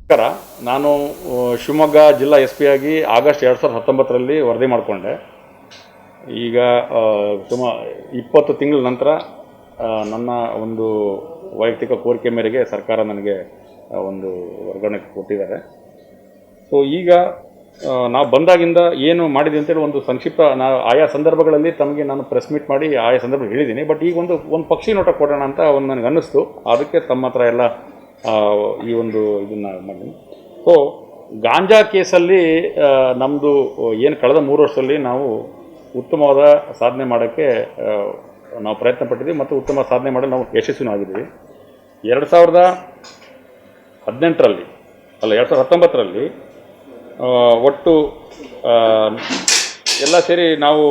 ನಮಸ್ಕಾರ. ನಾನು ಶಿವಮೊಗ್ಗ ಜಿಲ್ಲಾ ಎಸ್ ಪಿ ಆಗಿ ಆಗಸ್ಟ್ 2019ರಲ್ಲಿ ವರದಿ ಮಾಡಿಕೊಂಡೆ. ಈಗ ಸುಮಾರು 20 ತಿಂಗಳ ನಂತರ ನನ್ನ ಒಂದು ವೈಯಕ್ತಿಕ ಕೋರಿಕೆ ಮೇರೆಗೆ ಸರ್ಕಾರ ನನಗೆ ಒಂದು ವರ್ಗಾವಣೆ ಕೊಟ್ಟಿದ್ದಾರೆ. ಸೊ ಈಗ ನಾವು ಬಂದಾಗಿಂದ ಏನು ಮಾಡಿದೆ ಅಂತೇಳಿ ಒಂದು ಸಂಕ್ಷಿಪ್ತ ಆಯಾ ಸಂದರ್ಭಗಳಲ್ಲಿ ತಮಗೆ ನಾನು ಪ್ರೆಸ್ ಮೀಟ್ ಮಾಡಿ ಆಯಾ ಸಂದರ್ಭ ಹೇಳಿದ್ದೀನಿ. ಬಟ್ ಈಗ ಒಂದು ಪಕ್ಷಿ ನೋಟ ಕೊಡೋಣ ಅಂತ ನನಗೆ ಅನ್ನಿಸ್ತು. ಅದಕ್ಕೆ ತಮ್ಮ ಹತ್ರ ಎಲ್ಲ ಈ ಒಂದು ಇದನ್ನು ಮಾಡಿದ್ದೀನಿ. ಸೊ ಗಾಂಜಾ ಕೇಸಲ್ಲಿ ನಮ್ಮದು ಏನು ಕಳೆದ 3 ವರ್ಷದಲ್ಲಿ ನಾವು ಉತ್ತಮವಾದ ಸಾಧನೆ ಮಾಡೋಕ್ಕೆ ನಾವು ಪ್ರಯತ್ನ ಪಟ್ಟಿದ್ದೀವಿ ಮತ್ತು ಉತ್ತಮ ಸಾಧನೆ ಮಾಡಲು ನಾವು ಯಶಸ್ವಿನೂ ಆಗಿದ್ದೀವಿ. 2018ರಲ್ಲಿ 2019ರಲ್ಲಿ ಒಟ್ಟು ಎಲ್ಲ ಸೇರಿ ನಾವು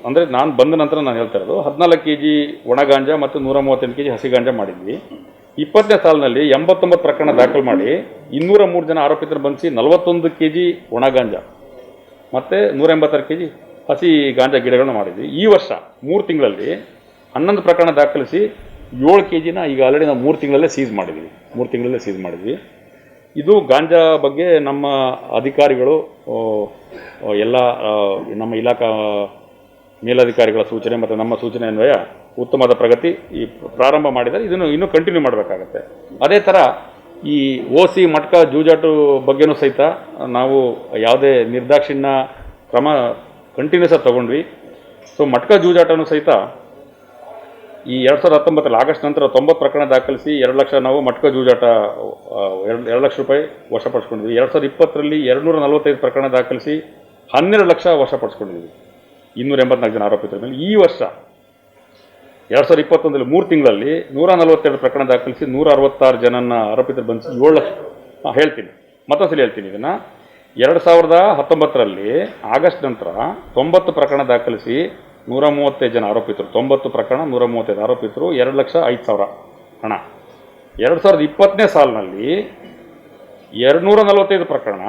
ಅಂದರೆ ನಾನು ಬಂದ ನಂತರ ನಾನು ಹೇಳ್ತಾ ಇರೋದು 14 kg ಒಣ ಗಾಂಜಾ ಮತ್ತು 138 kg ಹಸಿ ಗಾಂಜಾ ಮಾಡಿದ್ವಿ. 20ನೇ ಸಾಲಿನಲ್ಲಿ 89 ಪ್ರಕರಣ ದಾಖಲು ಮಾಡಿ 203 ಜನ ಆರೋಪಿತರು ಬಂಧಿಸಿ 41 kg ಒಣ ಗಾಂಜಾ ಮತ್ತು 186 kg ಹಸಿ ಗಾಂಜಾ ಗಿಡಗಳನ್ನು ಮಾಡಿದ್ವಿ. ಈ ವರ್ಷ 3 ತಿಂಗಳಲ್ಲಿ 11 ಪ್ರಕರಣ ದಾಖಲಿಸಿ 7 kgನ ಈಗ ಆಲ್ರೆಡಿ ನಾವು 3 ತಿಂಗಳಲ್ಲೇ ಸೀಸ್ ಮಾಡಿದ್ವಿ. ಇದು ಗಾಂಜಾ ಬಗ್ಗೆ ನಮ್ಮ ಅಧಿಕಾರಿಗಳು ಎಲ್ಲ ನಮ್ಮ ಇಲಾಖಾ ಮೇಲಧಿಕಾರಿಗಳ ಸೂಚನೆ ಮತ್ತು ನಮ್ಮ ಸೂಚನೆ ಅನ್ವಯ ಉತ್ತಮವಾದ ಪ್ರಗತಿ ಈ ಪ್ರಾರಂಭ ಮಾಡಿದರೆ ಇದನ್ನು ಇನ್ನೂ ಕಂಟಿನ್ಯೂ ಮಾಡಬೇಕಾಗತ್ತೆ. ಅದೇ ಥರ ಈ ಓಸಿ ಮಟ್ಕಾ ಜೂಜಾಟು ಬಗ್ಗೆನೂ ಸಹಿತ ನಾವು ಯಾವುದೇ ನಿರ್ದಾಕ್ಷಿಣ್ಯ ಕ್ರಮ ಕಂಟಿನ್ಯೂಸ್ ಆಗಿ ತಗೊಂಡ್ವಿ. ಸೊ ಮಟ್ಕಾ ಜೂಜಾಟನೂ ಸಹಿತ ಈ 2019ರಲ್ಲಿ ಆಗಸ್ಟ್ ನಂತರ 90 ಪ್ರಕರಣ ದಾಖಲಿಸಿ 2 ಲಕ್ಷ ನಾವು ಮಟ್ಕಾ ಜೂಜಾಟ 2 ಲಕ್ಷ ರೂಪಾಯಿ ವಶಪಡಿಸ್ಕೊಂಡಿದ್ವಿ. 2020ರಲ್ಲಿ 245 ಪ್ರಕರಣ ದಾಖಲಿಸಿ 12 ಲಕ್ಷ ವಶಪಡಿಸ್ಕೊಂಡಿದ್ವಿ 284 ಜನ ಆರೋಪಿತರ ಮೇಲೆ. ಈ ವರ್ಷ 2021ರಲ್ಲಿ 3 ತಿಂಗಳಲ್ಲಿ 142 ಪ್ರಕರಣ ದಾಖಲಿಸಿ 166 ಜನನ ಆರೋಪಿತರು ಬಂಧಿಸಿ 7 ಲಕ್ಷ ಹೇಳ್ತೀನಿ ಇದನ್ನು. 2019ರಲ್ಲಿ ಆಗಸ್ಟ್ ನಂತರ 90 ಪ್ರಕರಣ ದಾಖಲಿಸಿ 135 ಜನ ಆರೋಪಿತರು, 90 ಪ್ರಕರಣ 135 ಆರೋಪಿತರು, 2,05,000 ಹಣ. 2020ನೇ ಸಾಲಿನಲ್ಲಿ 245 ಪ್ರಕರಣ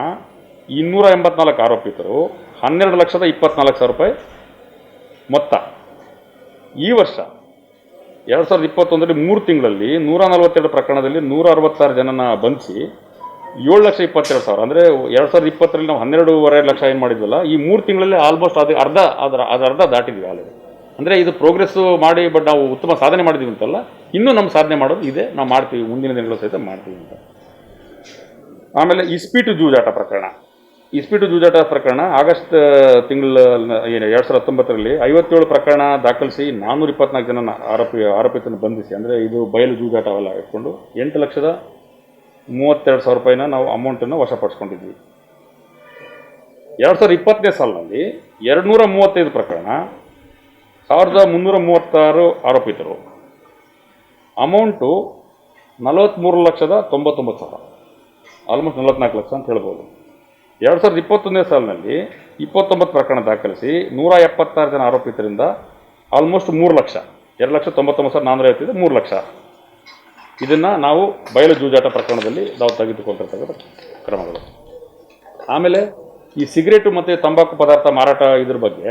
284 ಆರೋಪಿತರು, 12,24,000 ರೂಪಾಯಿ ಮೊತ್ತ. ಈ ವರ್ಷ 2021ರಲ್ಲಿ 3 ತಿಂಗಳಲ್ಲಿ 142 ಪ್ರಕರಣದಲ್ಲಿ 166 ಜನನ ಬಂಧಿಸಿ 7,22,000. ಅಂದರೆ 2020ರಲ್ಲಿ ನಾವು 12.5 ಲಕ್ಷ ಏನು ಮಾಡಿದ್ವಲ್ಲ, ಈ 3 ತಿಂಗಳಲ್ಲಿ ಆಲ್ಮೋಸ್ಟ್ ಅದು ಅರ್ಧ ದಾಟಿದ್ವಿ ಆಲ್ರೆಡಿ. ಅಂದರೆ ಇದು ಪ್ರೋಗ್ರೆಸ್ಸು ಮಾಡಿ, ಬಟ್ ನಾವು ಉತ್ತಮ ಸಾಧನೆ ಮಾಡಿದ್ದೀವಿ ಅಂತಲ್ಲ, ಇನ್ನೂ ನಮ್ಮ ಸಾಧನೆ ಮಾಡೋದು ಇದೆ, ನಾವು ಮಾಡ್ತೀವಿ, ಮುಂದಿನ ದಿನಗಳು ಸಹಿತ ಮಾಡ್ತೀವಿ ಅಂತ. ಆಮೇಲೆ ಇಸ್ಪೀಟು ಜೂಜಾಟ ಪ್ರಕರಣ ಆಗಸ್ಟ್ ತಿಂಗಳ 2019ರಲ್ಲಿ 57 ಪ್ರಕರಣ ದಾಖಲಿಸಿ 424 ಜನ ಆರೋಪಿತರನ್ನು ಬಂಧಿಸಿ, ಅಂದರೆ ಇದು ಬಯಲು ಜೂಜಾಟ ಅವೆಲ್ಲ ಇಟ್ಕೊಂಡು 8,32,000 ರೂಪಾಯಿನ ನಾವು ಅಮೌಂಟನ್ನು ವಶಪಡಿಸ್ಕೊಂಡಿದ್ವಿ. 2020ನೇ ಸಾಲಿನಲ್ಲಿ 235 ಪ್ರಕರಣ 1,336 ಆರೋಪಿತರು, ಅಮೌಂಟು 43,99,000, ಆಲ್ಮೋಸ್ಟ್ 44 ಲಕ್ಷ ಅಂತ ಹೇಳ್ಬೋದು. 2021ನೇ ಸಾಲಿನಲ್ಲಿ 29 ಪ್ರಕರಣ ದಾಖಲಿಸಿ 176 ಜನ ಆರೋಪಿತರಿಂದ ಆಲ್ಮೋಸ್ಟ್ 3 ಲಕ್ಷ, 2,99,450, 3 ಲಕ್ಷ. ಇದನ್ನು ನಾವು ಬಯಲು ಜೂಜಾಟ ಪ್ರಕರಣದಲ್ಲಿ ನಾವು ತೆಗೆದುಕೊಂಡಿರ್ತಕ್ಕಂಥ ಕ್ರಮಗಳು. ಆಮೇಲೆ ಈ ಸಿಗರೇಟು ಮತ್ತು ತಂಬಾಕು ಪದಾರ್ಥ ಮಾರಾಟ ಇದ್ರ ಬಗ್ಗೆ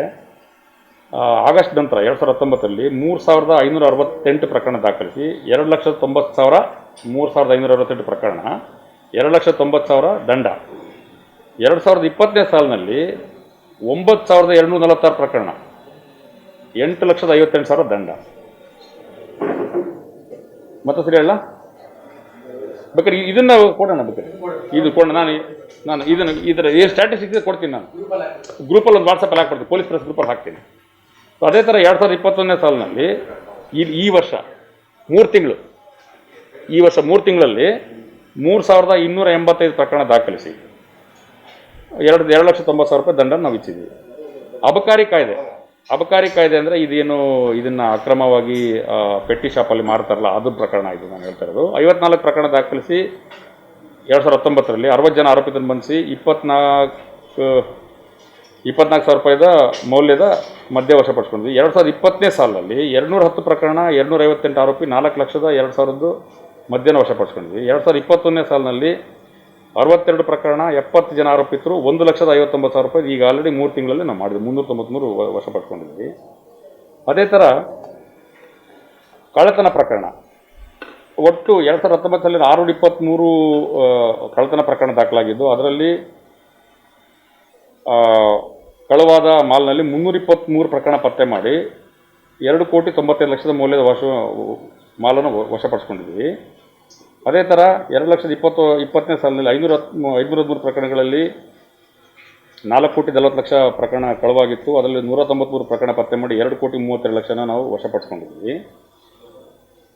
ಆಗಸ್ಟ್ ನಂತರ 2019ರಲ್ಲಿ 3,568 ಪ್ರಕರಣ ದಾಖಲಿಸಿ 2,90,000, 3,568 ಪ್ರಕರಣ, 2,90,000 ದಂಡ. 2020ನೇ ಸಾಲಿನಲ್ಲಿ 9,246 ಪ್ರಕರಣ, 8,58,000 ದಂಡ. ಮತ್ತೆ ಸರಿ ಅಲ್ಲ, ಬೇಕಾದ್ರೆ ಇದನ್ನು ಕೊಡೋಣ, ಬೇಕಾದ್ರೆ ಇದು ಕೊಡೋಣ. ನಾನು ಇದರ ಏನು ಸ್ಟ್ಯಾಟಿಸ್ಟಿಕ್ಸ್ ಕೊಡ್ತೀನಿ, ನಾನು ಗ್ರೂಪಲ್ಲಿ ಒಂದು ವಾಟ್ಸಪ್ಪಲ್ಲಿ ಹಾಕ್ಕೊಡ್ತೀನಿ, ಪೊಲೀಸ್ ಪ್ರೆಸ್ ಗ್ರೂಪಲ್ಲಿ ಹಾಕ್ತೀನಿ. ಸೊ ಅದೇ ಥರ 2021ನೇ ಸಾಲಿನಲ್ಲಿ ಈ ವರ್ಷ 3 ತಿಂಗಳಲ್ಲಿ 3,285 ಪ್ರಕರಣ ದಾಖಲಿಸಿ 2,90,000 ರೂಪಾಯಿ ದಂಡ ನಾವು ಇಚ್ಚಿದ್ದೀವಿ. ಅಬಕಾರಿ ಕಾಯ್ದೆ ಅಂದರೆ ಇದನ್ನು ಅಕ್ರಮವಾಗಿ ಪೆಟ್ಟಿ ಶಾಪಲ್ಲಿ ಮಾರ್ತಾರಲ್ಲ, ಅದು ಪ್ರಕರಣ ಇದು ನಾನು ಹೇಳ್ತಾ ಇರೋದು. 54 ಪ್ರಕರಣ ದಾಖಲಿಸಿ 2019ರಲ್ಲಿ 60 ಜನ ಆರೋಪಿತರನ್ನು ಬಂಧಿಸಿ 24,000 ರೂಪಾಯಿದ ಮೌಲ್ಯದ ಮದ್ಯ ವಶಪಡಿಸ್ಕೊಂಡಿದ್ವಿ. 2020ನೇ ಸಾಲಿನಲ್ಲಿ 210 ಪ್ರಕರಣ 258 ಆರೋಪಿ 4,02,000 ಮದ್ಯನ ವಶಪಡಿಸ್ಕೊಂಡಿದ್ವಿ. 2021ನೇ ಸಾಲಿನಲ್ಲಿ 62 ಪ್ರಕರಣ 70 ಜನ ಆರೋಪಿತರು 1,59,000 ರೂಪಾಯಿ. ಈಗ ಆಲ್ರೆಡಿ 3 ತಿಂಗಳಲ್ಲಿ ನಾವು ಮಾಡಿದ್ವಿ, 393 ವಶಪಡಿಸ್ಕೊಂಡಿದ್ವಿ. ಅದೇ ಥರ ಕಳ್ಳತನ ಪ್ರಕರಣ ಒಟ್ಟು 2019 623 ಕಳ್ಳತನ ಪ್ರಕರಣ ದಾಖಲಾಗಿದ್ದು, ಅದರಲ್ಲಿ ಕಳವಾದ ಮಾಲ್ನಲ್ಲಿ 323 ಪ್ರಕರಣ ಪತ್ತೆ ಮಾಡಿ 2,95,00,000 ಮೌಲ್ಯದ ಮಾಲನ್ನು ವಶಪಡಿಸ್ಕೊಂಡಿದ್ದೀವಿ. ಅದೇ ಥರ 2020ನೇ ಸಾಲಿನಲ್ಲಿ 513 ಪ್ರಕರಣಗಳಲ್ಲಿ 4,40,00,000 ಪ್ರಕರಣ ಕಳವಾಗಿತ್ತು. ಅದರಲ್ಲಿ 193 ಪ್ರಕರಣ ಪತ್ತೆ ಮಾಡಿ 2,32,00,000 ನಾವು ವಶಪಡಿಸ್ಕೊಂಡಿದ್ದೀವಿ.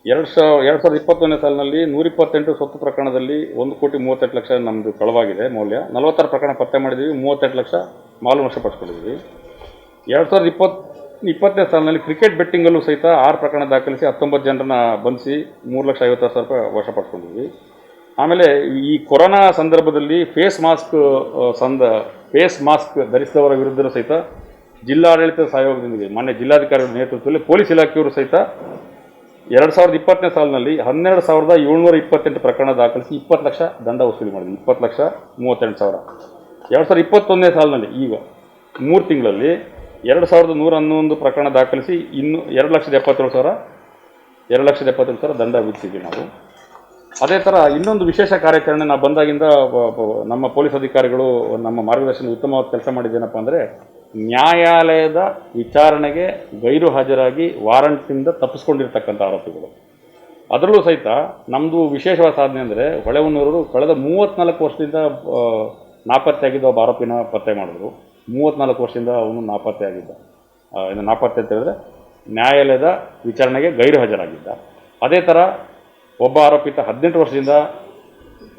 2021ನೇ ಸಾಲಿನಲ್ಲಿ 128 ಸ್ವತ್ತು ಪ್ರಕರಣದಲ್ಲಿ 1,38,00,000 ನಮ್ಮದು ಕಳವಾಗಿದೆ ಮೌಲ್ಯ. 46 ಪ್ರಕರಣ ಪತ್ತೆ ಮಾಡಿದ್ದೀವಿ, 38,00,000 ಮಾಲು ವಶಪಡಿಸ್ಕೊಂಡಿದ್ದೀವಿ. 2020ನೇ ಸಾಲಿನಲ್ಲಿ ಕ್ರಿಕೆಟ್ ಬೆಟ್ಟಿಂಗಲ್ಲೂ ಸಹಿತ 6 ಪ್ರಕರಣ ದಾಖಲಿಸಿ 19 ಜನರನ್ನ ಬಂಧಿಸಿ 3,50,000 ರೂಪಾಯಿ ವಶಪಡಿಸ್ಕೊಂಡಿದ್ವಿ. ಆಮೇಲೆ ಈ ಕೊರೋನಾ ಸಂದರ್ಭದಲ್ಲಿ ಫೇಸ್ ಮಾಸ್ಕ್ ಧರಿಸಿದವರ ವಿರುದ್ಧ ಸಹಿತ ಜಿಲ್ಲಾಡಳಿತ ಸಹಯೋಗದೊಂದಿಗೆ ಮಾನ್ಯ ಜಿಲ್ಲಾಧಿಕಾರಿಗಳ ನೇತೃತ್ವದಲ್ಲಿ ಪೊಲೀಸ್ ಇಲಾಖೆಯವರು ಸಹಿತ 2020ನೇ ಸಾಲಿನಲ್ಲಿ 12,728 ಪ್ರಕರಣ ದಾಖಲಿಸಿ 20 ಲಕ್ಷ ದಂಡ ವಸೂಲಿ ಮಾಡಿದ್ವಿ. 20,38,000. 2021ನೇ ಸಾಲಿನಲ್ಲಿ ಈಗ 3 ತಿಂಗಳಲ್ಲಿ 2,111 ಪ್ರಕರಣ ದಾಖಲಿಸಿ ಇನ್ನು 2,77,000 ದಂಡ ವಿಧಿಸಿದ್ವಿ ನಾವು. ಅದೇ ಥರ ಇನ್ನೊಂದು ವಿಶೇಷ ಕಾರ್ಯಾಚರಣೆ ನಾವು ಬಂದಾಗಿಂದ ನಮ್ಮ ಪೊಲೀಸ್ ಅಧಿಕಾರಿಗಳು ನಮ್ಮ ಮಾರ್ಗದರ್ಶನ ಉತ್ತಮವಾದ ಕೆಲಸ ಮಾಡಿದ್ದೇನಪ್ಪ ಅಂದರೆ, ನ್ಯಾಯಾಲಯದ ವಿಚಾರಣೆಗೆ ಗೈರು ಹಾಜರಾಗಿ ವಾರಂಟಿಂದ ತಪ್ಪಿಸ್ಕೊಂಡಿರ್ತಕ್ಕಂಥ ಆರೋಪಿಗಳು. ಅದರಲ್ಲೂ ಸಹಿತ ನಮ್ಮದು ವಿಶೇಷವಾದ ಸಾಧನೆ ಅಂದರೆ, ಹೊಳೆಹೊನ್ನೂರವರು ಕಳೆದ 34 ವರ್ಷದಿಂದ ನಾಪತ್ತೆಯಾಗಿದ್ದ ಒಬ್ಬ ಆರೋಪಿನ ಪತ್ತೆ ಮಾಡಿದ್ರು. 34 ವರ್ಷದಿಂದ ಅವನು ನಾಪತ್ತೆ ಆಗಿದ್ದ. ಇನ್ನು ನಾಪತ್ತೆ ಅಂತ ಹೇಳಿದ್ರೆ ನ್ಯಾಯಾಲಯದ ವಿಚಾರಣೆಗೆ ಗೈರು ಹಾಜರಾಗಿದ್ದ. ಅದೇ ಥರ ಒಬ್ಬ ಆರೋಪಿತ 18 ವರ್ಷದಿಂದ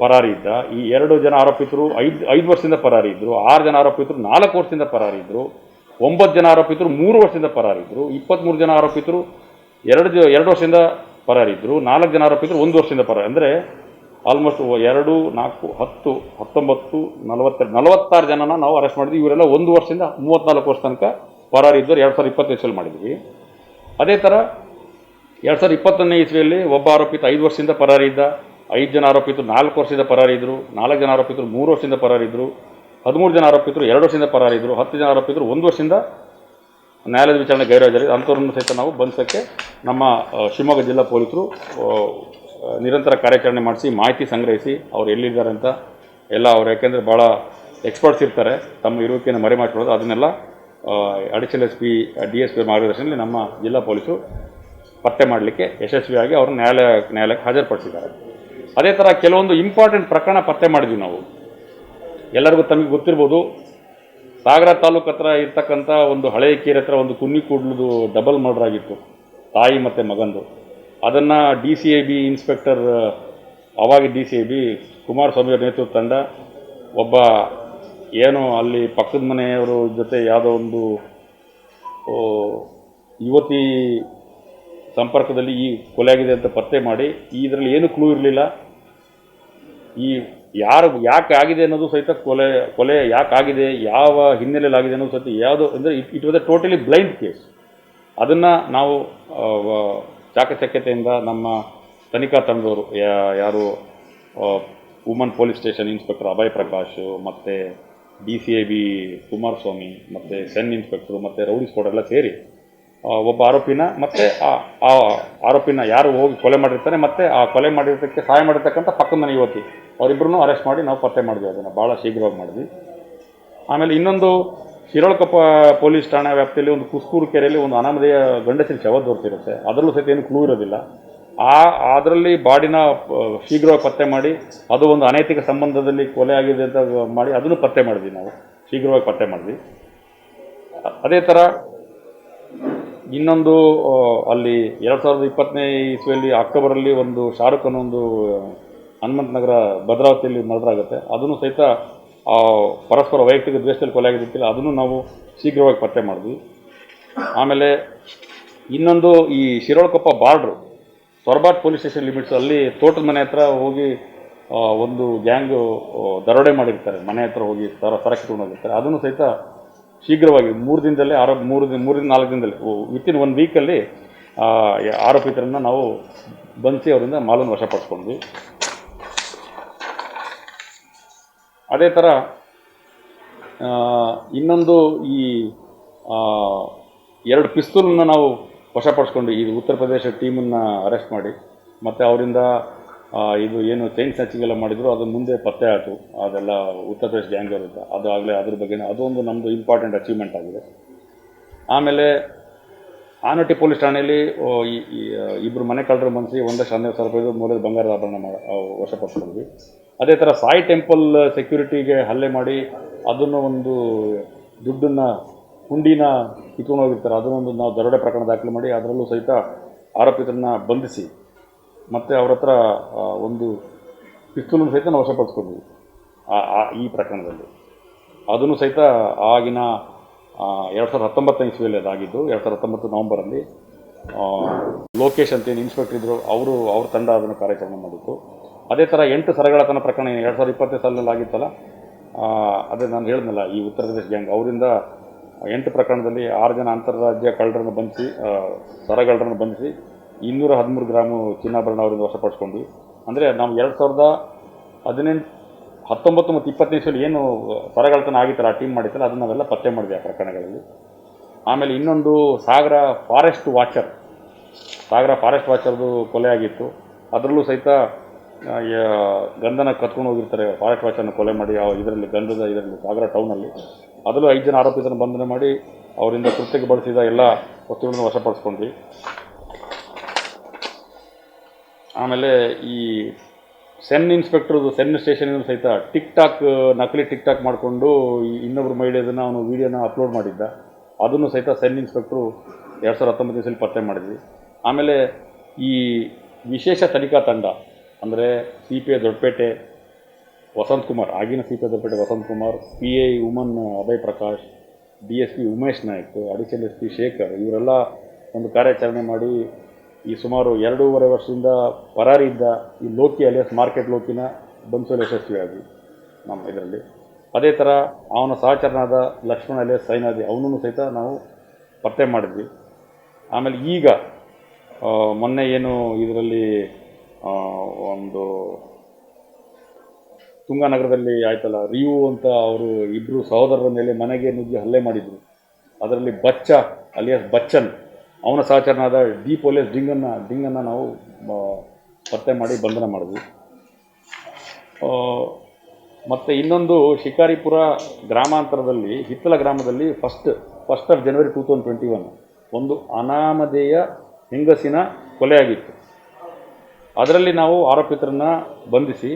ಪರಾರಿ ಇದ್ದ. ಈ 2 ಜನ ಆರೋಪಿತರು 5 ವರ್ಷದಿಂದ ಪರಾರಿ ಇದ್ದರು. 6 ಜನ ಆರೋಪಿತರು 4 ವರ್ಷದಿಂದ ಪರಾರಿ ಇದ್ದರು. 9 ಜನ ಆರೋಪಿತರು 3 ವರ್ಷದಿಂದ ಪರಾರಿ ಇದ್ದರು. 23 ಜನ ಆರೋಪಿತರು 2 ವರ್ಷದಿಂದ ಪರಾರಿ ಇದ್ದರು. 4 ಜನ ಆರೋಪಿತರು 1 ವರ್ಷದಿಂದ ಪರಾರಿ. ಅಂದರೆ ಆಲ್ಮೋಸ್ಟ್ 2, 4, 10, 19, 46 ಜನನ ನಾವು ಅರೆಸ್ಟ್ ಮಾಡಿದ್ವಿ. ಇವರೆಲ್ಲ 1 ವರ್ಷದಿಂದ 34 ವರ್ಷ ತನಕ ಪರಾರಿ ಇದ್ದರು. 2025 ಮಾಡಿದ್ವಿ. ಅದೇ ಥರ 2021ನೇ ಇಸ್ವಿಯಲ್ಲಿ ಒಬ್ಬ ಆರೋಪಿತ 5 ವರ್ಷದಿಂದ ಪರಾರಿ ಇದ್ದ. 5 ಜನ ಆರೋಪಿತರು 4 ವರ್ಷದಿಂದ ಪರಾರಿ ಇದ್ದರು. 4 ಜನ ಆರೋಪಿತರು 3 ವರ್ಷದಿಂದ ಪರಾರಿ ಇದ್ದರು. 13 ಜನ ಆರೋಪಿತರು 2 ವರ್ಷದಿಂದ ಪರಾರಿ ಇದ್ದರು. 10 ಜನ ಆರೋಪಿತರು 1 ವರ್ಷದಿಂದ ನ್ಯಾಯಾಲಯದ ವಿಚಾರಣೆ ಗೈರು ಹಾಜರಾಗಿದ್ದರು. ಅಂಥವ್ರನ್ನು ಸಹಿತ ನಾವು ಬಂಧಿಸೋಕ್ಕೆ ನಮ್ಮ ಶಿವಮೊಗ್ಗ ಜಿಲ್ಲಾ ಪೊಲೀಸರು ನಿರಂತರ ಕಾರ್ಯಾಚರಣೆ ಮಾಡಿಸಿ ಮಾಹಿತಿ ಸಂಗ್ರಹಿಸಿ ಅವ್ರು ಎಲ್ಲಿದ್ದಾರೆ ಅಂತ ಎಲ್ಲ ಅವ್ರು, ಯಾಕೆಂದರೆ ಭಾಳ ಎಕ್ಸ್ಪರ್ಟ್ಸ್ ಇರ್ತಾರೆ, ತಮ್ಮ ಇರುವಿಕೆಯನ್ನು ಮರೆ ಮಾಡಿಕೊಳ್ಳೋದು, ಅದನ್ನೆಲ್ಲ ಅಡಿಷನಲ್ SP DSP ಮಾರ್ಗದರ್ಶನದಲ್ಲಿ ನಮ್ಮ ಜಿಲ್ಲಾ ಪೊಲೀಸರು ಪತ್ತೆ ಮಾಡಲಿಕ್ಕೆ ಯಶಸ್ವಿಯಾಗಿ ಅವ್ರನ್ನ ನ್ಯಾಯಾಲಯಕ್ಕೆ ಹಾಜರುಪಡಿಸಿದ್ದಾರೆ. ಅದೇ ಥರ ಕೆಲವೊಂದು ಇಂಪಾರ್ಟೆಂಟ್ ಪ್ರಕರಣ ಪತ್ತೆ ಮಾಡಿದ್ವಿ ನಾವು. ಎಲ್ಲರಿಗೂ ತಮಗೆ ಗೊತ್ತಿರ್ಬೋದು, ಸಾಗರ ತಾಲೂಕು ಹತ್ರ ಇರ್ತಕ್ಕಂಥ ಒಂದು ಹಳೆಯ ಕೇರಿ ಹತ್ರ ಒಂದು ಕುನ್ನಿ ಕೂಡ್ಲದು ಡಬಲ್ ಮರ್ಡರ್ ಆಗಿತ್ತು, ತಾಯಿ ಮತ್ತು ಮಗಂದು. ಅದನ್ನು DCIB ಇನ್ಸ್ಪೆಕ್ಟರ್, ಅವಾಗ DCIB ಕುಮಾರಸ್ವಾಮಿ ಅವ್ರ ನೇತೃತ್ವ ತಂಡ ಒಬ್ಬ ಏನೋ ಅಲ್ಲಿ ಪಕ್ಕದ ಮನೆಯವರು ಜೊತೆ ಯಾವುದೋ ಒಂದು ಯುವತಿ ಸಂಪರ್ಕದಲ್ಲಿ ಈ ಕೊಲೆ ಆಗಿದೆ ಅಂತ ಪತ್ತೆ ಮಾಡಿ, ಇದರಲ್ಲಿ ಏನು ಕ್ಲೂ ಇರಲಿಲ್ಲ. ಯಾಕೆ ಆಗಿದೆ ಅನ್ನೋದು ಸಹಿತ ಕೊಲೆ ಯಾಕೆ ಆಗಿದೆ, ಯಾವ ಹಿನ್ನೆಲೆಯಲ್ಲಿ ಆಗಿದೆ ಅನ್ನೋದು ಸಹಿತ ಯಾವುದೋ ಅಂದರೆ it was A totally blind case. ಅದನ್ನು ನಾವು ಚಾಕಚಕ್ಯತೆಯಿಂದ ನಮ್ಮ ತನಿಖಾ ತಂಡದವರು ಯಾರು woman police station inspector Abhay Prakash ಮತ್ತು DCIB ಕುಮಾರಸ್ವಾಮಿ ಮತ್ತು ಸೆನ್ ಇನ್ಸ್ಪೆಕ್ಟರು ಮತ್ತು ರೌಡಿ ಸ್ಕ್ವಾಡ್ ಎಲ್ಲ ಸೇರಿ ಒಬ್ಬ ಆರೋಪಿನ ಮತ್ತು ಆ ಆರೋಪಿನ ಯಾರು ಹೋಗಿ ಕೊಲೆ ಮಾಡಿರ್ತಾನೆ ಮತ್ತು ಆ ಕೊಲೆ ಮಾಡಿರೋದಕ್ಕೆ ಸಹಾಯ ಮಾಡಿರ್ತಕ್ಕಂಥ ಪಕ್ಕದ ಮನೆ ಯುವತಿ, ಅವರಿಬ್ಬರನ್ನೂ ಅರೆಸ್ಟ್ ಮಾಡಿ ನಾವು ಪತ್ತೆ ಮಾಡಿದ್ವಿ. ಅದನ್ನು ಭಾಳ ಶೀಘ್ರವಾಗಿ ಮಾಡಿದ್ವಿ. ಆಮೇಲೆ ಇನ್ನೊಂದು ಶಿರೋಳಕೊಪ್ಪ ಪೊಲೀಸ್ ಠಾಣಾ ವ್ಯಾಪ್ತಿಯಲ್ಲಿ ಒಂದು ಕುಸ್ಕೂರು ಕೆರೆಯಲ್ಲಿ ಒಂದು ಅನಾಮಧೇಯ ಗಂಡಸಿನ ಶವ ದೊರೆತಿರುತ್ತೆ. ಅದರಲ್ಲೂ ಸಹಿತ ಏನು ಕ್ಲೂ ಇರೋದಿಲ್ಲ. ಅದರಲ್ಲಿ ಬಾಡಿನ ಶೀಘ್ರವಾಗಿ ಪತ್ತೆ ಮಾಡಿ, ಅದು ಒಂದು ಅನೈತಿಕ ಸಂಬಂಧದಲ್ಲಿ ಕೊಲೆ ಆಗಿದೆ ಅಂತ ಮಾಡಿ ಅದನ್ನು ಪತ್ತೆ ಮಾಡಿದ್ವಿ, ನಾವು ಶೀಘ್ರವಾಗಿ ಪತ್ತೆ ಮಾಡಿದ್ವಿ. ಅದೇ ಥರ ಇನ್ನೊಂದು ಅಲ್ಲಿ 2020ನೇ ಇಸ್ವಿಯಲ್ಲಿ ಅಕ್ಟೋಬರಲ್ಲಿ ಒಂದು ಶಾರುಖ್ ಅನ್ನೋ ಒಂದು ಹನುಮಂತ ನಗರ ಭದ್ರಾವತಿಯಲ್ಲಿ ಮರ್ಡರ್ ಆಗುತ್ತೆ. ಅದನ್ನು ಸಹಿತ ಪರಸ್ಪರ ವೈಯಕ್ತಿಕ ದ್ವೇಷದಲ್ಲಿ ಕೊಲೆ ಆಗಿದ್ದಿಲ್ಲ, ಅದನ್ನು ನಾವು ಶೀಘ್ರವಾಗಿ ಪತ್ತೆ ಮಾಡಿದ್ವಿ. ಆಮೇಲೆ ಇನ್ನೊಂದು ಈ ಶಿರೋಳಕೊಪ್ಪ ಬಾರ್ಡ್ರು ಸೊರಬಾಟ್ ಪೊಲೀಸ್ ಸ್ಟೇಷನ್ ಲಿಮಿಟ್ಸ್, ಅಲ್ಲಿ ತೋಟದ ಮನೆ ಹತ್ರ ಹೋಗಿ ಒಂದು ಗ್ಯಾಂಗು ದರೋಡೆ ಮಾಡಿರ್ತಾರೆ, ಮನೆ ಹತ್ರ ಹೋಗಿ ಸರಕ್ಕೆ ತೊಗೊಂಡೋಗಿರ್ತಾರೆ. ಅದನ್ನು ಸಹಿತ ಶೀಘ್ರವಾಗಿ 3 ದಿನದಲ್ಲೇ 3-4 ದಿನದಲ್ಲಿ ವಿತಿನ್ 1 ವೀಕಲ್ಲಿ ಆರೋಪಿತರನ್ನು ನಾವು ಬಂಧಿಸಿ ಅವರಿಂದ ಮಾಲನ್ನು ವಶಪಡಿಸ್ಕೊಂಡ್ವಿ. ಅದೇ ಥರ ಇನ್ನೊಂದು ಈ 2 ಪಿಸ್ತೂಲನ್ನು ನಾವು ವಶಪಡಿಸ್ಕೊಂಡು ಈ ಉತ್ತರ ಪ್ರದೇಶ ಟೀಮನ್ನು ಅರೆಸ್ಟ್ ಮಾಡಿ ಮತ್ತು ಅವರಿಂದ ಇದು ಏನು ಚೈನ್ ಸ್ನ್ಯಾಚಿಂಗ್ ಎಲ್ಲ ಮಾಡಿದ್ರು ಅದು ಮುಂದೆ ಪತ್ತೆ ಆಯಿತು, ಅದೆಲ್ಲ ಉತ್ತರ ಪ್ರದೇಶ ಗ್ಯಾಂಗ್ ಇರುತ್ತೆ, ಅದು ಆಗಲೇ ಅದ್ರ ಬಗ್ಗೆ ಅದೊಂದು ನಮ್ಮದು ಇಂಪಾರ್ಟೆಂಟ್ ಅಚೀವ್ಮೆಂಟ್ ಆಗಿದೆ. ಆಮೇಲೆ ಆನಟ್ಟಿ ಪೊಲೀಸ್ ಠಾಣೆಯಲ್ಲಿ ಇಬ್ಬರು ಮನೆ ಕಳ್ಳರು ಬಂದಿಸಿ 1,12,000 ರೂಪಾಯಿದು ಮೂಲದ ಬಂಗಾರದ ಆಭರಣ ವಶಪಡಿಸ್ಕೊಂಡ್ವಿ. ಅದೇ ಥರ ಸಾಯಿ ಟೆಂಪಲ್ ಸೆಕ್ಯೂರಿಟಿಗೆ ಹಲ್ಲೆ ಮಾಡಿ ಅದನ್ನು ಒಂದು ದುಡ್ಡನ್ನು ಹುಂಡಿನ ಕಿತ್ಕೊಂಡು ಹೋಗಿರ್ತಾರೆ, ಅದನ್ನೊಂದು ನಾವು ದರೋಡೆ ಪ್ರಕರಣ ದಾಖಲು ಮಾಡಿ ಅದರಲ್ಲೂ ಸಹಿತ ಆರೋಪಿತರನ್ನ ಬಂಧಿಸಿ ಮತ್ತು ಅವ್ರ ಹತ್ರ ಒಂದು ಪಿಸ್ತೂಲನ್ನು ಸಹಿತ ನಾವು ವಶಪಡಿಸ್ಕೊಂಡ್ವಿ ಈ ಪ್ರಕರಣದಲ್ಲಿ. ಅದನ್ನು ಸಹಿತ ಆಗಿನ 2019 ಇಸ್ವಿಯಲ್ಲಿ ಅದಾಗಿದ್ದು. 2019 ನವಂಬರಲ್ಲಿ ಲೋಕೇಶ್ ಅಂತೇನು ಇನ್ಸ್ಪೆಕ್ಟರ್ ಇದ್ದರು, ಅವ್ರ ತಂಡ ಅದನ್ನು ಕಾರ್ಯಾಚರಣೆ ಮಾಡಿತ್ತು. ಅದೇ ಥರ 8 ಸರಗಳತನ ಪ್ರಕರಣ 2020 ಸಾಲಿನಲ್ಲಿ ಆಗಿತ್ತಲ್ಲ, ಅದೇ ನಾನು ಹೇಳಿದ್ನಲ್ಲ, ಈ ಉತ್ತರ ಪ್ರದೇಶ ಗ್ಯಾಂಗ್ ಅವರಿಂದ 8 ಪ್ರಕರಣದಲ್ಲಿ 6 ಜನ ಅಂತಾರಾಜ್ಯ ಕಳ್ಳರನ್ನು ಬಂಧಿಸಿ, ಸರಗಳರನ್ನು ಬಂಧಿಸಿ 213 ಗ್ರಾಮು ಚಿನ್ನಾಭರಣ ಅವರಿಂದ ವಶಪಡಿಸ್ಕೊಂಡ್ವಿ. ಅಂದರೆ ನಾವು 2018, 19 ಮತ್ತು 20ನೇ ಇಸ್ವಿಯಲ್ಲಿ ಏನು ಸರಗಳತನ ಆಗಿತ್ತಲ್ಲ, ಆ ಟೀಮ್ ಮಾಡಿತ್ತಲ್ಲ, ಅದನ್ನು ನಾವೆಲ್ಲ ಪತ್ತೆ ಮಾಡಿದ್ವಿ ಆ ಪ್ರಕರಣಗಳಲ್ಲಿ. ಆಮೇಲೆ ಇನ್ನೊಂದು ಸಾಗರ ಫಾರೆಸ್ಟ್ ವಾಚರ್ದು ಕೊಲೆ ಆಗಿತ್ತು. ಅದರಲ್ಲೂ ಸಹಿತ ಗಂಧನ ಕತ್ಕೊಂಡು ಹೋಗಿರ್ತಾರೆ, ಫಾರೆಸ್ಟ್ ವಾಚರ್ನ ಕೊಲೆ ಮಾಡಿ ಇದರಲ್ಲಿ ಸಾಗರ ಟೌನಲ್ಲಿ. ಅದರಲ್ಲೂ 5 ಜನ ಆರೋಪಿತರನ್ನು ಬಂಧನ ಮಾಡಿ ಅವರಿಂದ ಕೃತ್ಯಕ್ಕೆ ಬಳಸಿದ ಎಲ್ಲ ವಸ್ತುಗಳನ್ನು ವಶಪಡಿಸ್ಕೊಂಡ್ವಿ. ಆಮೇಲೆ ಈ ಸೆನ್ ಸ್ಟೇಷನಿಂದ ಸಹಿತ ನಕಲಿ ಟಿಕ್ ಟಾಕ್ ಮಾಡಿಕೊಂಡು ಇನ್ನೊಬ್ಬರು ಮಹಿಳೆಯದನ್ನು ಅವನು ವೀಡಿಯೋನ ಅಪ್ಲೋಡ್ ಮಾಡಿದ್ದ, ಅದನ್ನು ಸಹಿತ ಸೆನ್ ಇನ್ಸ್ಪೆಕ್ಟ್ರು 2019 ಪತ್ತೆ ಮಾಡಿದ್ವಿ. ಆಮೇಲೆ ಈ ವಿಶೇಷ ತನಿಖಾ ತಂಡ ಅಂದರೆ CPI ದೊಡ್ಡಪೇಟೆ ವಸಂತಕುಮಾರ್, ಆಗಿನ CPI Doddapete Vasanthakumar, PI woman Abhay Prakash, DSP Umesh Naik, additional SP Shekhar, ಇವರೆಲ್ಲ ಒಂದು ಕಾರ್ಯಾಚರಣೆ ಮಾಡಿ ಈ ಸುಮಾರು 2.5 ವರ್ಷದಿಂದ ಪರಾರಿ ಇದ್ದ ಈ ಲೋಕಿ ಅಲಿಯಾಸ್ ಮಾರ್ಕೆಟ್ ಲೋಕಿನ ಬಂಧಿಸಲು ಯಶಸ್ವಿಯಾಗಿ ನಮ್ಮ ಇದರಲ್ಲಿ. ಅದೇ ಥರ ಅವನ ಸಹಚರನಾದ ಲಕ್ಷ್ಮಣ ಅಲಿಯಾಸ್ ಸೈನಾದಿ, ಅವನನ್ನು ಸಹಿತ ನಾವು ಪತ್ತೆ ಮಾಡಿದ್ವಿ. ಆಮೇಲೆ ಈಗ ಮೊನ್ನೆ ಏನು ಇದರಲ್ಲಿ ಒಂದು ತುಂಗಾನಗರದಲ್ಲಿ ಆಯ್ತಲ್ಲ, ರಿಯು ಅಂತ ಅವರು ಇಬ್ಬರು ಸಹೋದರರ ಮೇಲೆ ಮನೆಗೆ ನುಗ್ಗಿ ಹಲ್ಲೆ ಮಾಡಿದರು. ಅದರಲ್ಲಿ ಬಚ್ಚ ಅಲಿಯಾಸ್ ಬಚ್ಚನ್, ಅವನ ಸಹಚರನಾದ ಪೊಲೀಸ್ ಡಿಂಗನ್ನು ನಾವು ಪತ್ತೆ ಮಾಡಿ ಬಂಧನ ಮಾಡಿದ್ವಿ. ಮತ್ತು ಇನ್ನೊಂದು ಶಿಕಾರಿಪುರ ಗ್ರಾಮಾಂತರದಲ್ಲಿ ಹಿತ್ತಲ ಗ್ರಾಮದಲ್ಲಿ ಫಸ್ಟ್ ಆಫ್ ಜನವರಿ 2021 ಒಂದು ಅನಾಮಧೇಯ ಹೆಂಗಸಿನ ಕೊಲೆಯಾಗಿತ್ತು. ಅದರಲ್ಲಿ ನಾವು ಆರೋಪಿತರನ್ನ ಬಂಧಿಸಿ